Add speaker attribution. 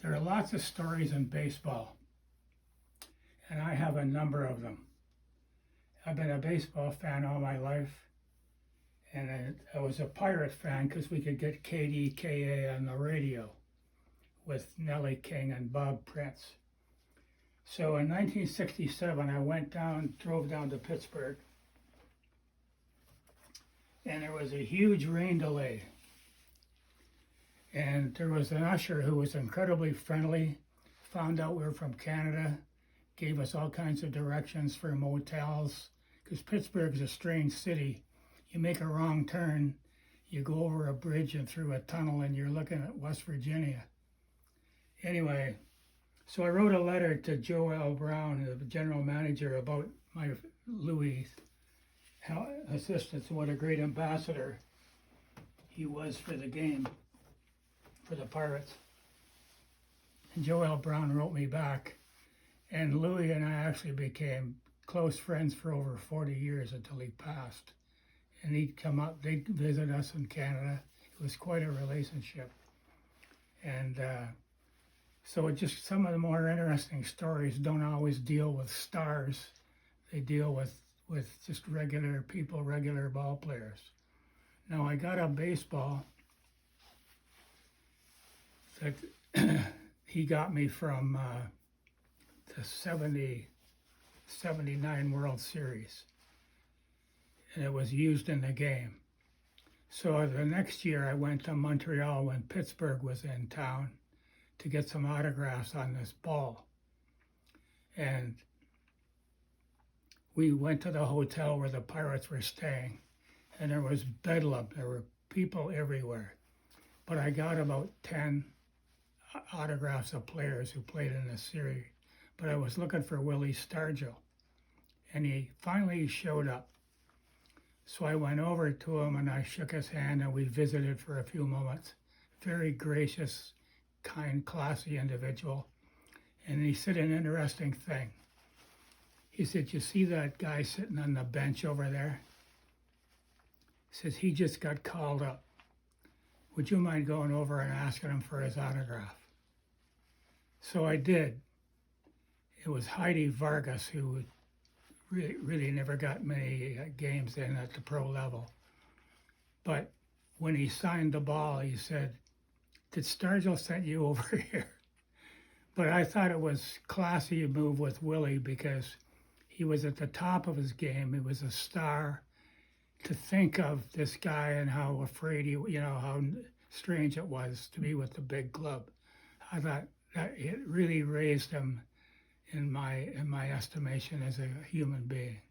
Speaker 1: There are lots of stories in baseball, and I have a number of them. I've been a baseball fan all my life, and I was a Pirate fan because we could get KDKA on the radio with Nellie King and Bob Prince. So in 1967, I drove down to Pittsburgh, and there was a huge rain delay. And there was an usher who was incredibly friendly, found out we were from Canada, gave us all kinds of directions for motels, because Pittsburgh is a strange city. You make a wrong turn, you go over a bridge and through a tunnel, and you're looking at West Virginia. Anyway, so I wrote a letter to Joe L. Brown, the general manager, about my Louis assistance and what a great ambassador he was for the game, for the Pirates. And Joe L. Brown wrote me back, and Louis and I actually became close friends for over 40 years until he passed. And he'd come up, they'd visit us in Canada. It was quite a relationship. And so it just, some of the more interesting stories don't always deal with stars. They deal with just regular people, regular ball players. Now I got a baseball that he got me from the 79 World Series, and it was used in the game. So the next year I went to Montreal when Pittsburgh was in town to get some autographs on this ball. And we went to the hotel where the Pirates were staying, and there was bedlam. There were people everywhere. But I got about 10 autographs of players who played in the series. But I was looking for Willie Stargell, and he finally showed up. So I went over to him and I shook his hand, and we visited for a few moments. Very gracious, kind, classy individual. And he said an interesting thing. He said, "You see that guy sitting on the bench over there?" He says, "He just got called up. Would you mind going over and asking him for his autograph?" So I did. It was Heidi Vargas, who really never got many games in at the pro level. But when he signed the ball, he said, "Did Stargell send you over here?" But I thought it was classy move with Willie because he was at the top of his game. He was a star. To think of this guy and how afraid how strange it was to be with the big club. I thought that it really raised him in my estimation as a human being.